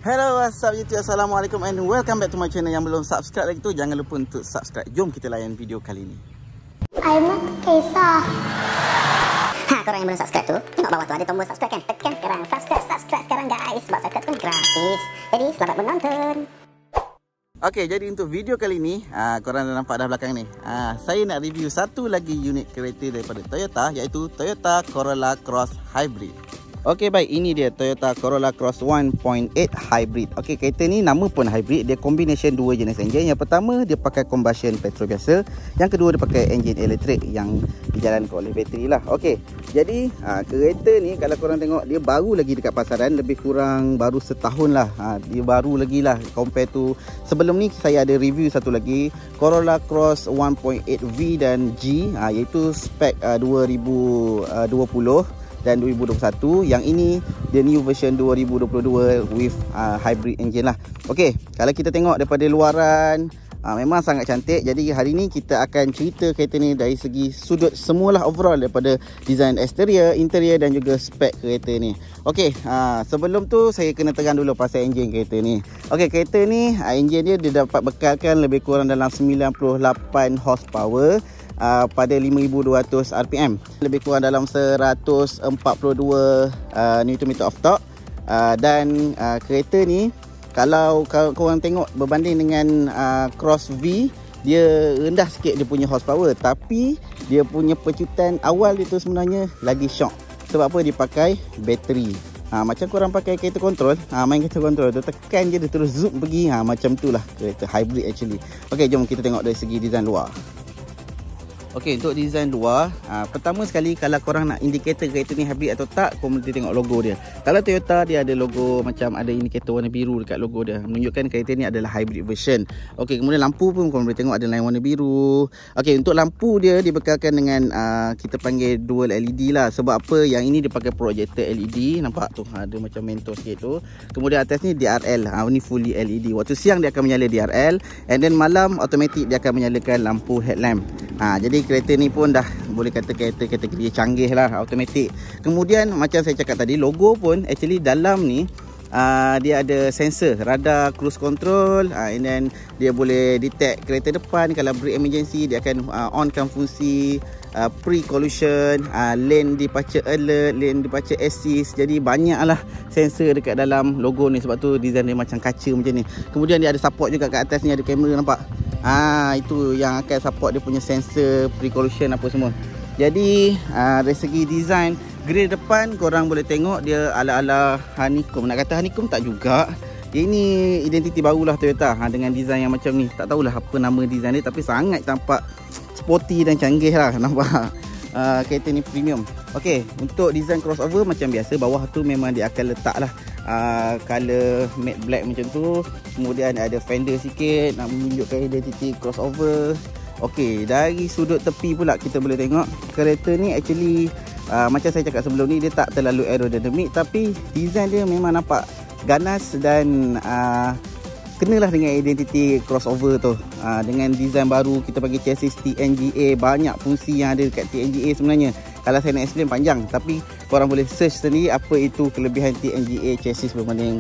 Hello, what's up YouTube? Assalamualaikum and welcome back to my channel. Yang belum subscribe lagi tu, jangan lupa untuk subscribe. Jom kita layan video kali ni. Aiman kisah. Korang yang belum subscribe tu, tengok bawah tu ada tombol subscribe kan? Tekan sekarang, subscribe sekarang guys. Sebab subscribe tu gratis. Jadi selamat menonton. Okey, jadi untuk video kali ni, korang dah nampak dah belakang ni. Saya nak review satu lagi unit kereta daripada Toyota, iaitu Toyota Corolla Cross Hybrid. Okey, baik, ini dia Toyota Corolla Cross 1.8 Hybrid. Okey, kereta ni nama pun hybrid, dia combination dua jenis enjin. Yang pertama dia pakai combustion petrol biasa, yang kedua dia pakai enjin elektrik yang dijalankan oleh bateri lah. Okey, jadi kereta ni kalau korang tengok dia baru lagi dekat pasaran, lebih kurang baru setahun lah. Dia baru lagi lah compare to sebelum ni. Saya ada review satu lagi Corolla Cross 1.8V dan G, iaitu spek 2020 dan 2021. Yang ini the new version 2022 with hybrid engine lah. Okey, kalau kita tengok daripada luaran, memang sangat cantik. Jadi hari ni kita akan cerita kereta ni dari segi sudut semualah overall, daripada design exterior, interior dan juga spek kereta ni. Okey, sebelum tu saya kena terang dulu pasal enjin kereta ni. Okey, kereta ni enjin dia dapat bekalkan lebih kurang dalam 98 horsepower pada 5200 RPM, lebih kurang dalam 142 Nm of torque. Dan kereta ni kalau korang tengok berbanding dengan Cross V, dia rendah sikit dia punya horsepower, tapi dia punya pecutan awal itu sebenarnya lagi shock. Sebab apa? Dia pakai bateri. Macam korang pakai kereta kontrol, main kereta kontrol tu, tekan je dia terus zoom pergi. Macam tu lah kereta hybrid actually. Okey, jom kita tengok dari segi design luar. Okey, untuk design luar, pertama sekali kalau korang nak indikator kereta ni hybrid atau tak, korang mesti tengok logo dia. Kalau Toyota, dia ada logo macam ada indikator warna biru dekat logo dia, menunjukkan kereta ni adalah hybrid version. Okey, kemudian lampu pun korang boleh tengok ada line warna biru. Okey, untuk lampu dia dibekalkan dengan kita panggil dual LED lah. Sebab apa? Yang ini dia pakai projector LED. Nampak tu, ada macam mentor sikit tu. Kemudian atas ni DRL, ini fully LED. Waktu siang dia akan menyala DRL, and then malam automatic dia akan menyalakan lampu headlamp. Jadi kereta ni pun dah boleh kata kereta kategori canggih lah, automatic. Kemudian macam saya cakap tadi, logo pun actually dalam ni dia ada sensor radar cruise control, and then dia boleh detect kereta depan. Kalau brake emergency, dia akan onkan fungsi pre-collision, lane departure alert, lane departure assist. Jadi banyaklah sensor dekat dalam logo ni. Sebab tu design dia macam kaca macam ni. Kemudian dia ada support juga kat atas ni, ada kamera, nampak? Itu yang akan support dia punya sensor pre-collision apa semua. Jadi dari segi design, grill depan korang boleh tengok dia ala-ala honeycomb. Nak kata honeycomb tak juga. Ini identiti barulah Toyota dengan design yang macam ni. Tak tahulah apa nama design dia, tapi sangat tampak sporty dan canggih lah, nampak? Kereta ni premium. Okey, untuk design crossover macam biasa, bawah tu memang dia akan letak lah color matte black macam tu. Kemudian ada fender sikit nak menunjukkan identiti crossover. Okey, dari sudut tepi pula kita boleh tengok kereta ni actually macam saya cakap sebelum ni, dia tak terlalu aerodynamic, tapi design dia memang nampak ganas dan kenalah dengan identiti crossover tu. Dengan design baru, kita panggil chassis TNGA. Banyak fungsi yang ada dekat TNGA sebenarnya. Kalau saya nak explain panjang, tapi korang boleh search sendiri apa itu kelebihan TNGA chassis berbanding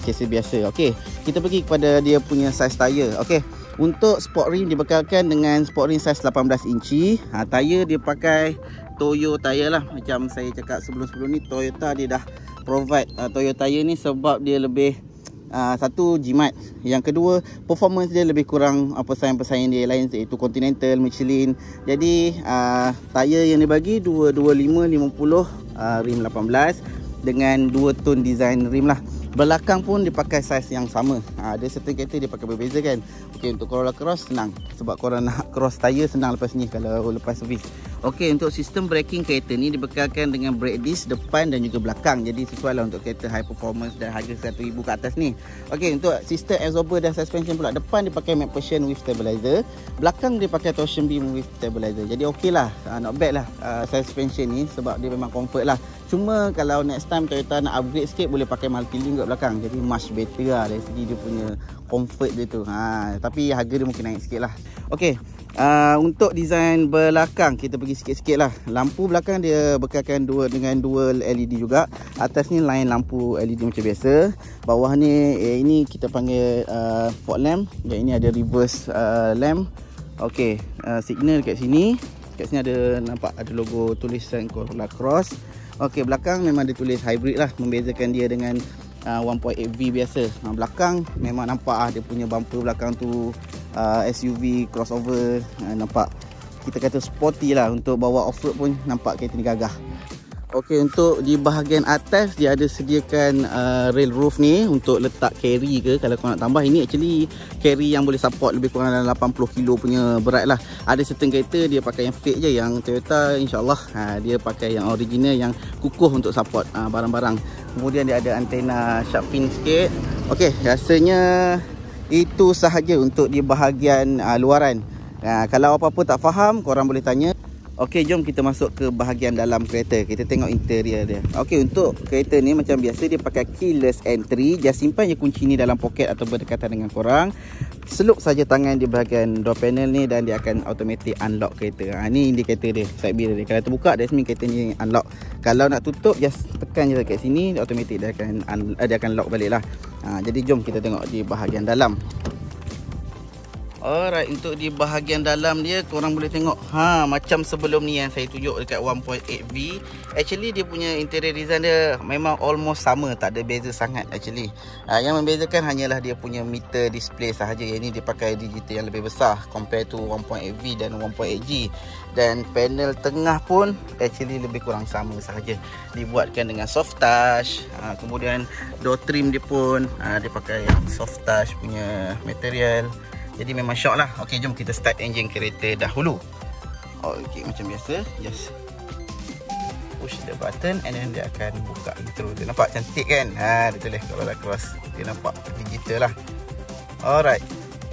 chassis biasa. Okey, kita pergi kepada dia punya size tayar. Okey, untuk sport rim dibekalkan dengan sport rim size 18 inci. Tayar dia pakai Toyo tayar lah. Macam saya cakap sebelum-sebelum ni, Toyota dia dah provide Toyo tayar ni sebab dia lebih satu, jimat. Yang kedua, performance dia lebih kurang pesaing-pesaing dia lain, iaitu Continental, Michelin. Jadi tayar yang dia bagi 225/50 rim 18 dengan 2 tone design rim lah. Belakang pun dipakai saiz yang sama. Ada certain kereta dia pakai berbeza kan. Okey, untuk Corolla Cross senang, sebab korang nak cross tayar senang lepas ni kalau lepas servis. Okey, untuk sistem braking kereta ni dibekalkan dengan brake disc depan dan juga belakang. Jadi sesuai lah untuk kereta high performance dan harga 100,000 ke atas ni. Okey, untuk sistem absorber dan suspension pula, depan dia pakai McPherson with stabilizer, belakang dia pakai torsion beam with stabilizer. Jadi okey lah, not bad lah suspension ni, sebab dia memang comfort lah. Cuma kalau next time Toyota nak upgrade sikit, boleh pakai multi-link kat belakang. Jadi much better lah dari segi dia punya comfort dia tu. Tapi harga dia mungkin naik sikit lah. Okey, Untuk design belakang kita pergi sikit-sikit lah. Lampu belakang dia bekalkan dengan dual LED juga. Atas ni line lampu LED macam biasa. Bawah ni ini kita panggil fog lamp. Yang ini ada reverse lamp. Okey, signal kat sini. Kat sini ada nampak ada logo tulisan Corolla Cross. Okey, belakang memang dia tulis hybrid lah, membezakan dia dengan 1.8V biasa. Belakang memang nampak dia punya bumper belakang tu SUV crossover, nampak kita kata sporty lah. Untuk bawa off-road pun nampak kereta ni gagah. Okey, untuk di bahagian atas dia ada sediakan rail roof ni untuk letak carry ke kalau kau nak tambah. Ini actually carry yang boleh support lebih kurang dalam 80 kilo punya berat lah. Ada certain kereta dia pakai yang fake je, yang Toyota insyaAllah dia pakai yang original yang kukuh untuk support barang-barang. Kemudian dia ada antena shark fin sikit. Okey, rasanya itu sahaja untuk di bahagian luaran. Kalau apa-apa tak faham, korang boleh tanya. Okey, jom kita masuk ke bahagian dalam kereta. Kita tengok interior dia. Okey, untuk kereta ni macam biasa dia pakai keyless entry. Just simpan je kunci ni dalam poket atau berdekatan dengan korang. Seluk saja tangan di bahagian door panel ni dan dia akan automatic unlock kereta. Ni indikator dia, side mirror dia. Kalau terbuka, that's mean kereta ni unlock. Kalau nak tutup, just tekan je kat sini, automatic dia akan lock balik lah. Jadi jom kita tengok di bahagian dalam. Alright, untuk di bahagian dalam dia korang boleh tengok macam sebelum ni yang saya tunjuk dekat 1.8V. Actually dia punya interior design dia memang almost sama, tak ada beza sangat actually. Yang membezakan hanyalah dia punya meter display sahaja. Yang ni dia pakai digital yang lebih besar compare to 1.8V dan 1.8G. Dan panel tengah pun actually lebih kurang sama sahaja. Dibuatkan dengan soft touch. Kemudian door trim dia pun dia pakai soft touch punya material. Jadi memang syok lah. Okey, jom kita start enjin kereta dahulu. Okey, macam biasa, just push the button and then dia akan buka intro. Dia nampak cantik kan? Dia tulis Corolla Cross. Dia nampak digital lah. Alright,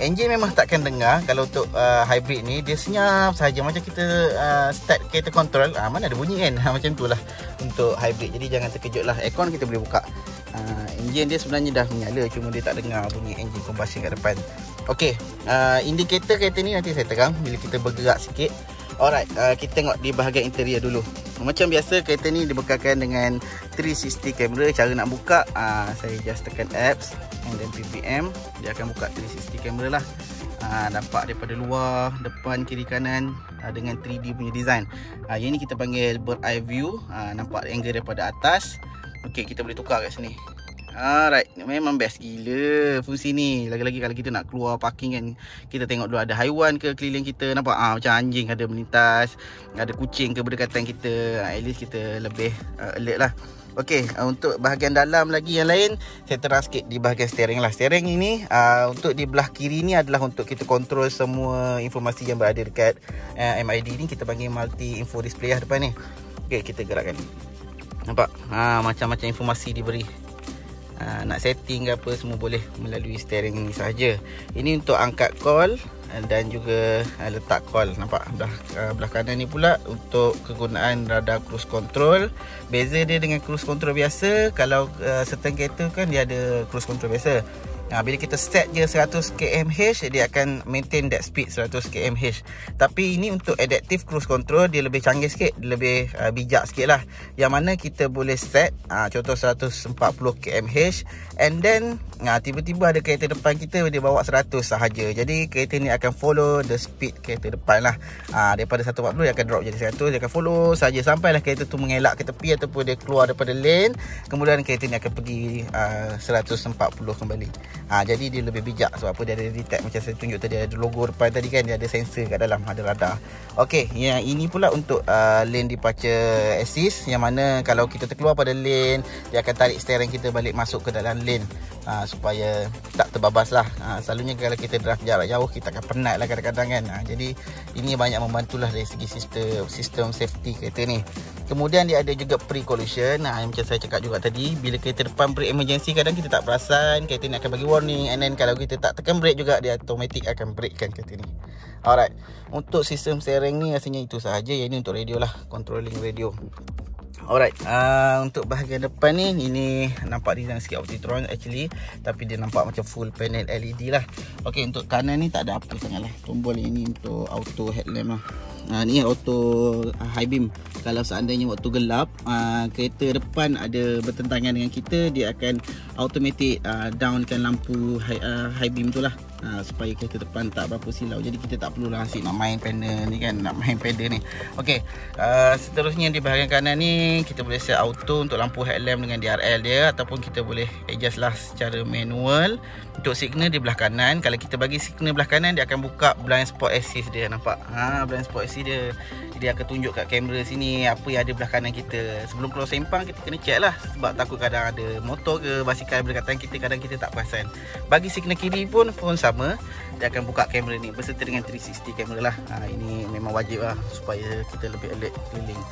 enjin memang takkan dengar. Kalau untuk hybrid ni dia senyap sahaja, macam kita start kereta kontrol. Mana ada bunyi kan? Macam tu lah untuk hybrid. Jadi jangan terkejut lah. Aircon kita boleh buka. Enjin dia sebenarnya dah menyala, cuma dia tak dengar bunyi enjin combustion kat depan. Okey, indikator kereta ni nanti saya terang bila kita bergerak sikit. Alright, kita tengok di bahagian interior dulu. Macam biasa kereta ni dibekalkan dengan 360 kamera. Cara nak buka, saya just tekan apps and then PPM, dia akan buka 360 kamera lah. Nampak daripada luar, depan, kiri, kanan dengan 3D punya design. Yang ni kita panggil bird eye view. Nampak angle daripada atas. Okey, kita boleh tukar kat sini. Alright, memang best gila fungsi ni. Lagi-lagi kalau kita nak keluar parking kan, kita tengok dulu ada haiwan ke keliling kita. Nampak macam anjing ada melintas, ada kucing ke berdekatan kita. At least kita lebih alert lah. Okey, untuk bahagian dalam lagi yang lain, saya terang sikit di bahagian steering lah. Steering ini untuk di belah kiri ni adalah untuk kita kontrol semua informasi yang berada dekat MID ni. Kita panggil multi info display lah depan ni. Okey, kita gerakkan. Nampak? Macam-macam informasi diberi. Nak setting ke apa semua boleh melalui steering ni sahaja. Ini untuk angkat call dan juga letak call. Nampak belah kanan ni pula untuk kegunaan radar cruise control. Beza dia dengan cruise control biasa, kalau certain kereta kan dia ada cruise control biasa. Bila kita set je 100 km/h, dia akan maintain that speed 100 km/h. Tapi ini untuk adaptive cruise control, dia lebih canggih sikit, dia lebih bijak sikit lah. Yang mana kita boleh set contoh 140 km/h, and then tiba-tiba ada kereta depan kita, dia bawa 100 sahaja. Jadi kereta ni akan follow the speed kereta depan lah. Daripada 140 dia akan drop jadi 100. Dia akan follow sahaja sampailah kereta tu mengelak ke tepi ataupun dia keluar daripada lane. Kemudian kereta ni akan pergi 140 kembali. Jadi dia lebih bijak. Sebab apa? Dia ada detect, macam saya tunjuk tadi, ada logo depan tadi kan, dia ada sensor kat dalam, ada radar. Okey, yang ini pula untuk lane departure assist, yang mana kalau kita terkeluar pada lane, dia akan tarik steering kita balik masuk ke dalam lane, supaya tak terbabas lah. Selalunya kalau kita drive jarak jauh, kita akan penat lah kadang-kadang kan. Jadi ini banyak membantulah dari segi sistem safety kereta ni. Kemudian dia ada juga pre-collision. Macam saya cakap juga tadi, bila kereta depan brake emergency, kadang kita tak perasan, kereta ni akan bagi warning, and then kalau kita tak tekan brake juga, dia automatic akan brake kan kereta ni. Alright, untuk sistem steering ni rasanya itu sahaja. Yang ini untuk radio lah, controlling radio. Alright, untuk bahagian depan ni, ini nampak design sikit Optitron actually, tapi dia nampak macam full panel LED lah. Okay, untuk kanan ni tak ada apa sangat lah. Tombol ini untuk auto headlamp lah. Ni auto high beam. Kalau seandainya waktu gelap, kereta depan ada bertentangan dengan kita, dia akan automatic downkan lampu high beam tu lah, supaya kereta depan tak berapa silau. Jadi kita tak perlulah asyik nak main panel ni kan, nak main pedal ni. Okey, seterusnya di bahagian kanan ni kita boleh set auto untuk lampu headlamp dengan DRL dia, ataupun kita boleh adjust lah secara manual. Untuk signal di belah kanan, kalau kita bagi signal belah kanan, dia akan buka blind spot assist dia, nampak? Blind spot assist dia. Dia akan tunjuk kat kamera sini apa yang ada belah kanan kita. Sebelum keluar sempang kita kena check lah, sebab takut kadang ada motor ke basikal berdekatan kita, kadang kita tak perasan. Bagi signal kiri pun sama, dia akan buka kamera ni berserta dengan 360 kamera lah. Ini memang wajib lah supaya kita lebih alert keliling.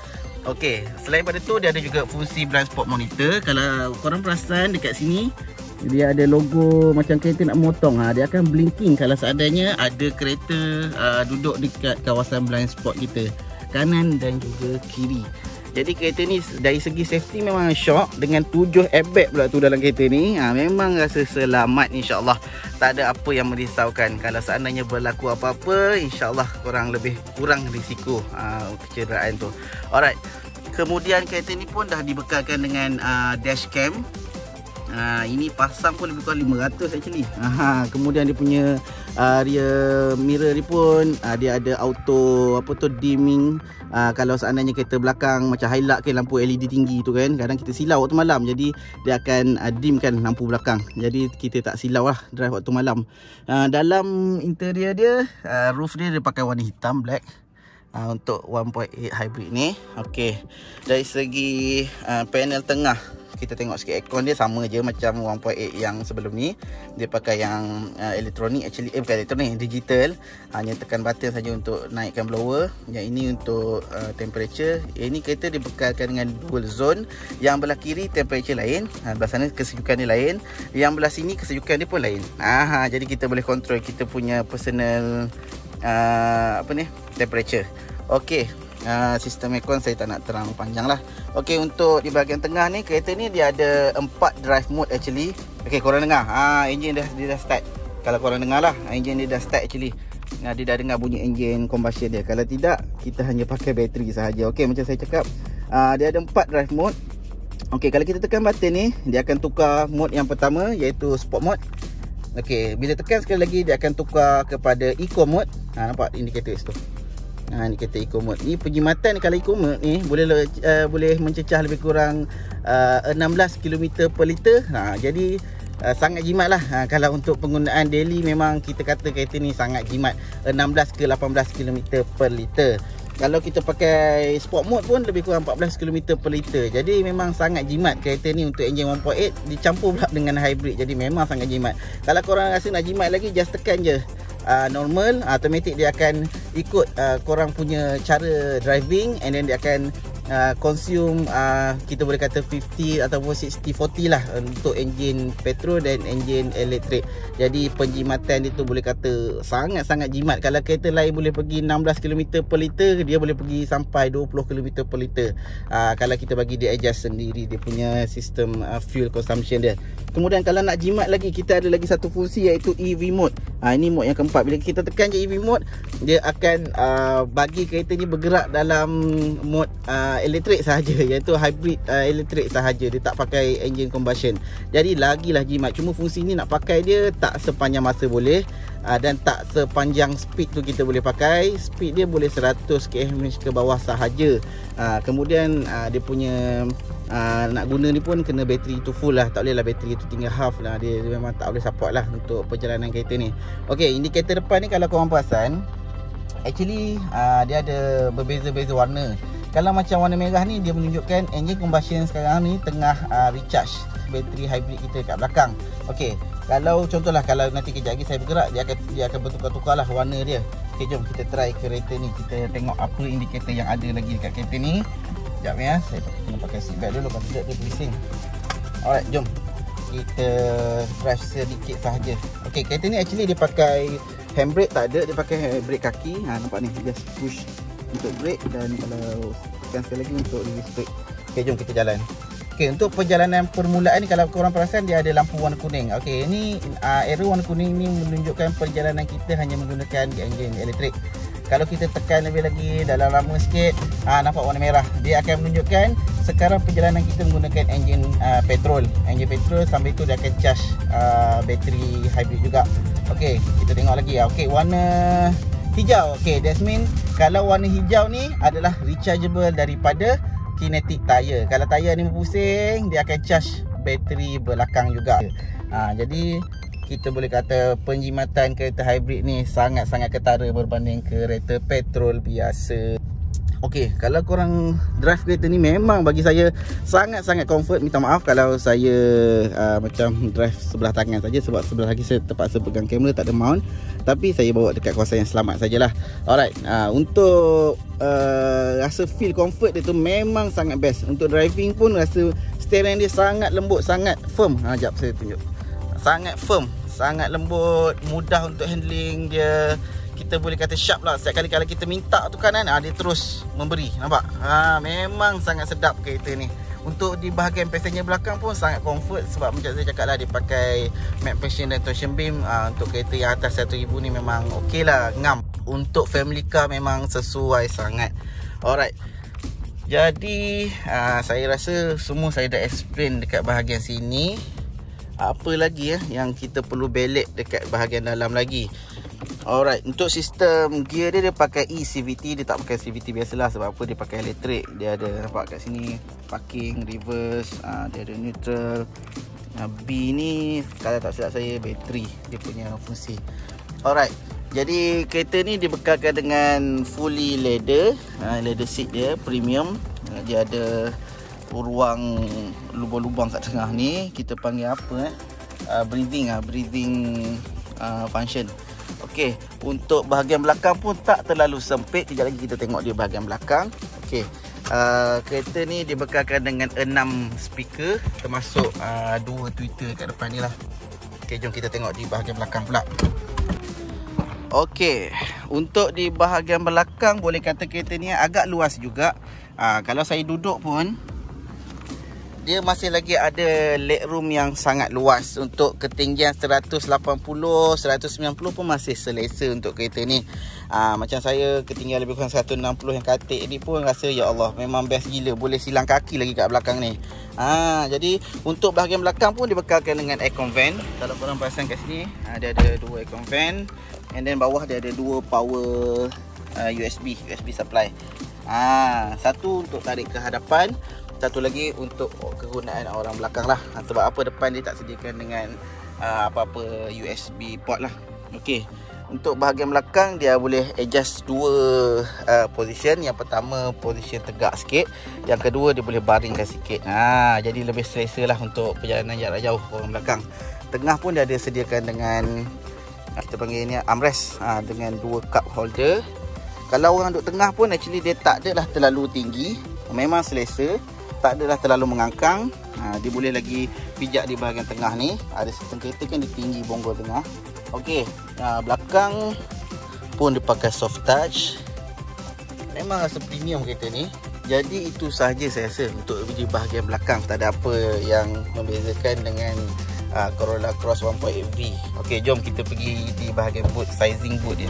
Okey, selain pada tu dia ada juga fungsi blind spot monitor. Kalau korang perasan dekat sini, dia ada logo macam kereta nak memotong. Dia akan blinking kalau seandainya ada kereta duduk dekat kawasan blind spot kita, kanan dan juga kiri. Jadi kereta ni dari segi safety memang shock, dengan 7 airbag pula tu dalam kereta ni. Memang rasa selamat, insyaAllah. Tak ada apa yang merisaukan. Kalau seandainya berlaku apa-apa, insyaAllah kurang risiko kecederaan tu. Alright, kemudian kereta ni pun dah dibekalkan dengan dashcam. Ini pasang pun lebih kurang 500 actually. Kemudian dia punya rear mirror ni pun dia ada auto dimming. Kalau seandainya kereta belakang macam highlight ke lampu LED tinggi tu kan, kadang kita silau waktu malam, jadi dia akan dimkan lampu belakang. Jadi kita tak silau lah drive waktu malam. Dalam interior dia, roof dia pakai warna hitam, black. Untuk 1.8 hybrid ni. Okey, dari segi panel tengah, kita tengok sikit aircon dia sama je macam 1.8 yang sebelum ni. Dia pakai yang elektronik actually, bukan elektronik, digital. Hanya tekan button saja untuk naikkan blower. Yang ini untuk temperature. Ini kereta dibekalkan dengan dual zone. Yang belah kiri temperature lain, belah sana kesejukan dia lain. Yang belah sini kesejukan dia pun lain. Jadi kita boleh control kita punya personal temperature. Okey, sistem aircon saya tak nak terang panjang lah. Okey, untuk di bahagian tengah ni, kereta ni dia ada 4 drive mode actually. Okey, korang dengar, enjin dia dah start. Kalau korang dengar lah, enjin dia dah start actually. Dia dah dengar bunyi enjin combustion dia. Kalau tidak, kita hanya pakai bateri sahaja. Okey, macam saya cakap, dia ada 4 drive mode. Okey, kalau kita tekan button ni, dia akan tukar mode yang pertama, iaitu sport mode. Okey, bila tekan sekali lagi, dia akan tukar kepada eco mode. Nampak indikator situ. Indikator eco mode. Ni penjimatan kalau eco mode ni boleh mencecah lebih kurang 16 km per liter. Jadi sangat jimat lah. Kalau untuk penggunaan daily, memang kita kata kereta ni sangat jimat, 16 ke 18 km per liter. Kalau kita pakai sport mode pun lebih kurang 14 km per liter. Jadi memang sangat jimat kereta ni untuk enjin 1.8 dicampur pula dengan hybrid. Jadi memang sangat jimat. Kalau korang rasa nak jimat lagi, just tekan je normal, automatic dia akan ikut korang punya cara driving, and then dia akan consume, kita boleh kata 50 ataupun 60-40 lah untuk enjin petrol dan enjin elektrik. Jadi penjimatan dia tu boleh kata sangat-sangat jimat. Kalau kereta lain boleh pergi 16 km per liter, dia boleh pergi sampai 20 km per liter. Kalau kita bagi dia adjust sendiri dia punya sistem fuel consumption dia. Kemudian kalau nak jimat lagi, kita ada lagi satu fungsi, iaitu EV mode. Ini mode yang keempat. Bila kita tekan je EV mode, dia akan bagi kereta ni bergerak dalam mode elektrik sahaja, iaitu hybrid elektrik sahaja. Dia tak pakai engine combustion. Jadi lagilah jimat. Cuma fungsi ni nak pakai dia tak sepanjang masa boleh, dan tak sepanjang speed tu kita boleh pakai. Speed dia boleh 100 km ke bawah sahaja. Kemudian dia punya nak guna ni pun kena bateri tu full lah. Tak boleh lah bateri tu tinggal half lah. Dia memang tak boleh support lah untuk perjalanan kereta ni. Okey, indikator depan ni kalau korang perasan, actually dia ada berbeza-beza warna. Kalau macam warna merah ni, dia menunjukkan engine combustion sekarang ni tengah recharge bateri hybrid kita kat belakang. Okey, kalau contohlah, kalau nanti kejap lagi saya bergerak, dia akan bertukar-tukar lah warna dia. Okey, jom kita try kereta ni. Kita tengok apa indikator yang ada lagi dekat kereta ni. Sekejap ya, saya kena pakai seatbelt dulu, kalau tidak dia bising. Alright, jom kita drive sedikit sahaja. Okey, kereta ni actually dia pakai handbrake tak ada, dia pakai handbrake kaki. Nampak ni, just push untuk brake, dan kalau tekan sekali lagi untuk release brake. Okey, jom kita jalan. Okey, untuk perjalanan permulaan ni kalau korang perasan dia ada lampu warna kuning. Okey, ini arrow warna kuning ni menunjukkan perjalanan kita hanya menggunakan enjin elektrik. Kalau kita tekan lebih lagi dalam lama sikit, nampak warna merah. Dia akan menunjukkan sekarang perjalanan kita menggunakan enjin petrol. Enjin petrol sambil itu dia akan charge bateri hybrid juga. Okey, kita tengok lagi. Okey, warna hijau. Okey, that mean kalau warna hijau ni adalah rechargeable daripada kinetic tire. Kalau tayar ni berpusing, dia akan charge bateri belakang juga. Jadi kita boleh kata penjimatan kereta hybrid ni sangat-sangat ketara berbanding kereta petrol biasa. Okey, kalau korang drive kereta ni memang bagi saya sangat-sangat comfort. Minta maaf kalau saya macam drive sebelah tangan saja sebab sebelah lagi saya terpaksa pegang kamera, tak ada mount. Tapi saya bawa dekat kawasan yang selamat sajalah. Alright, untuk rasa feel comfort dia tu memang sangat best. Untuk driving pun rasa steering dia sangat lembut, sangat firm. Sekejap saya tunjuk. Sangat firm, sangat lembut, mudah untuk handling dia. Kita boleh kata sharp lah. Setiap kali kalau kita minta tu kanan, dia terus memberi. Nampak? Memang sangat sedap kereta ni. Untuk di bahagian passenger belakang pun sangat comfort. Sebab macam saya cakap lah, dia pakai matte passion dan torsion beam. Untuk kereta yang atas 1000 ni memang okey lah, ngam. Untuk family car memang sesuai sangat. Alright, jadi saya rasa semua saya dah explain dekat bahagian sini. Apa lagi yang kita perlu belik dekat bahagian dalam lagi. Alright, untuk sistem gear dia pakai eCVT. Dia tak pakai CVT biasalah. Sebab apa? Dia pakai elektrik. Dia ada, nampak kat sini, parking, reverse, dia ada neutral. B ni kalau tak silap saya bateri dia punya fungsi. Alright, jadi kereta ni dibekalkan dengan fully leather. Leather seat dia premium. Dia ada ruang lubang-lubang kat tengah ni. Kita panggil apa breathing function. Okey, untuk bahagian belakang pun tak terlalu sempit. Sekejap lagi kita tengok dia bahagian belakang. Okey, kereta ni dibekalkan dengan 6 speaker, termasuk 2 tweeter kat depan ni lah. Okey, jom kita tengok di bahagian belakang pula. Okey, untuk di bahagian belakang boleh kata kereta ni agak luas juga. Kalau saya duduk pun dia masih lagi ada legroom yang sangat luas. Untuk ketinggian 180, 190 pun masih selesa untuk kereta ni. Macam saya ketinggian lebih kurang 160 yang katik ni pun rasa ya Allah memang best gila. Boleh silang kaki lagi kat belakang ni. Jadi untuk bahagian belakang pun dibekalkan dengan aircon vent. Kalau korang perasan kat sini, dia ada 2 aircon vent. And then bawah dia ada 2 power USB supply. Satu untuk tarik ke hadapan, satu lagi untuk kegunaan orang belakang lah. Sebab apa, depan dia tak sediakan dengan apa-apa USB port lah. Okey, untuk bahagian belakang dia boleh adjust 2 position. Yang pertama position tegak sikit, yang kedua dia boleh baringkan sikit. Jadi lebih selesa lah untuk perjalanan jarak jauh orang belakang. Tengah pun dia ada sediakan dengan kita panggil ni armrest dengan 2 cup holder. Kalau orang duduk tengah pun actually dia tak adalah terlalu tinggi, memang selesa. Tak adalah terlalu mengangkang. Dia boleh lagi pijak di bahagian tengah ni. Ada sistem kereta kan dia tinggi bonggol tengah. Okey, belakang pun dia pakai soft touch. Memang rasa premium kereta ni. Jadi itu sahaja saya rasa untuk di bahagian belakang. Tak ada apa yang membezakan dengan Corolla Cross 1.8V. Okey, jom kita pergi di bahagian boot, sizing boot dia.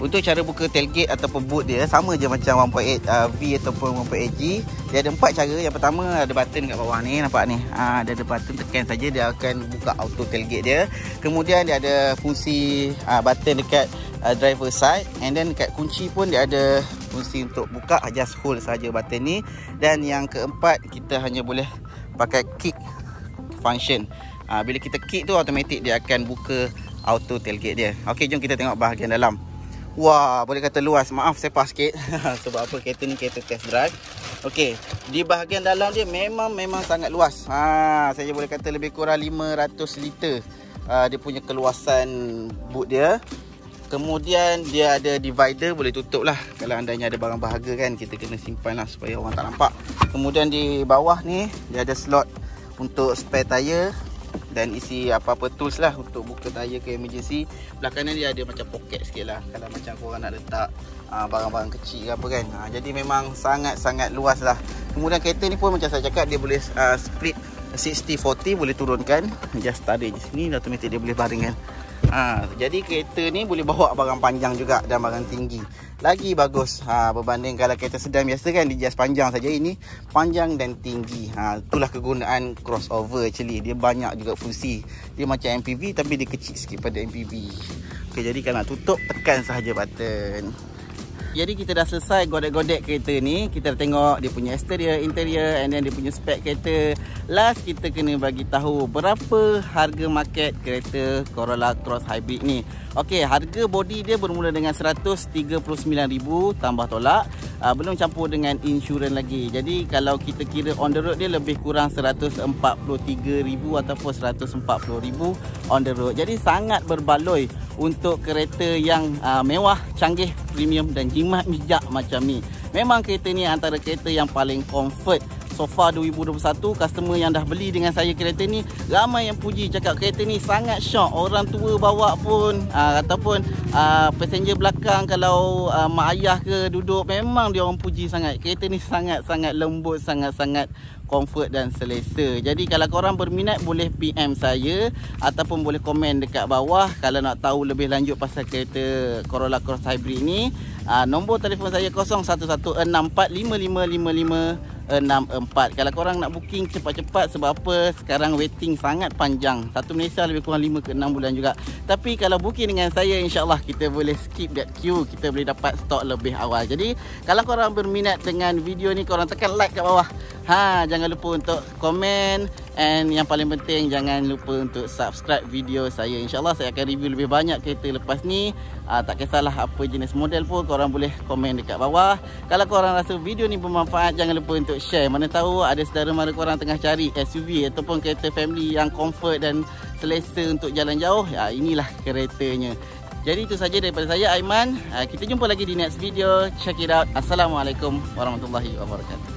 Untuk cara buka tailgate ataupun boot dia sama je macam 1.8V ataupun 1.8G. Dia ada 4 cara. Yang pertama ada button kat bawah ni, nampak ni. Dia ada button, tekan saja dia akan buka auto tailgate dia. Kemudian dia ada fungsi button dekat driver side, and then dekat kunci pun dia ada fungsi untuk buka, just hold saja button ni. Dan yang keempat, kita hanya boleh pakai kick function. Bila kita kick tu automatic dia akan buka auto tailgate dia. Okey, jom kita tengok bahagian dalam. Wah, boleh kata luas. Maaf saya pas sikit sebab apa, kereta ni kereta test drive. Okey, di bahagian dalam dia memang sangat luas. Saya boleh kata lebih kurang 500 liter dia punya keluasan boot dia. Kemudian dia ada divider, boleh tutup lah. Kalau andainya ada barang berharga kan, kita kena simpan lah supaya orang tak nampak. Kemudian di bawah ni dia ada slot untuk spare tire. dan isi apa-apa tools lah untuk buka tayar ke emergency. Belah kanan dia ada macam poket sikit lah kalau macam korang nak letak barang-barang kecil ke apa kan. Jadi memang sangat-sangat luas lah. Kemudian kereta ni pun macam saya cakap, dia boleh split 60-40, boleh turunkan. Just tarik je sini, automatic dia boleh baringkan. Jadi kereta ni boleh bawa barang panjang juga dan barang tinggi. Lagi bagus berbanding kalau kereta sedan biasa kan dia just panjang saja, ini panjang dan tinggi. Itulah kegunaan crossover actually. Dia banyak juga fungsi. Dia macam MPV tapi dia kecil sikit pada MPV. Okay, jadi kalau nak tutup tekan sahaja button. Jadi kita dah selesai godek-godek kereta ni. Kita dah tengok dia punya exterior, interior, and then dia punya spek kereta. Last kita kena bagi tahu berapa harga market kereta Corolla Cross Hybrid ni. Okey, harga body dia bermula dengan 139,000 tambah tolak. Belum campur dengan insurans lagi. Jadi kalau kita kira on the road dia lebih kurang 143,000 ataupun 140,000 on the road. Jadi sangat berbaloi untuk kereta yang mewah, canggih, premium dan jimat mijak macam ni. Memang kereta ni antara kereta yang paling comfort. So far 2021, customer yang dah beli dengan saya kereta ni, ramai yang puji, cakap kereta ni sangat syok. Orang tua bawa pun ataupun passenger belakang, kalau mak ayah ke duduk, memang dia orang puji sangat. Kereta ni sangat-sangat lembut, sangat-sangat comfort dan selesa. Jadi kalau korang berminat boleh PM saya ataupun boleh komen dekat bawah kalau nak tahu lebih lanjut pasal kereta Corolla Cross Hybrid ni. Nombor telefon saya 0116455555 64. Kalau korang nak booking cepat-cepat, sebab apa? Sekarang waiting sangat panjang. Satu Malaysia lebih kurang 5 ke 6 bulan juga. Tapi kalau booking dengan saya, insyaAllah kita boleh skip that queue. Kita boleh dapat stok lebih awal. Jadi kalau korang berminat dengan video ni, korang tekan like kat bawah. Jangan lupa untuk komen. And yang paling penting, jangan lupa untuk subscribe video saya. InsyaAllah saya akan review lebih banyak kereta lepas ni. Tak kisahlah apa jenis model pun, korang boleh komen dekat bawah. Kalau korang rasa video ni bermanfaat, jangan lupa untuk share. Mana tahu ada saudara mara korang tengah cari SUV ataupun kereta family yang comfort dan selesa untuk jalan jauh. Inilah keretanya. Jadi itu saja daripada saya, Aiman. Kita jumpa lagi di next video. Check it out. Assalamualaikum warahmatullahi wabarakatuh.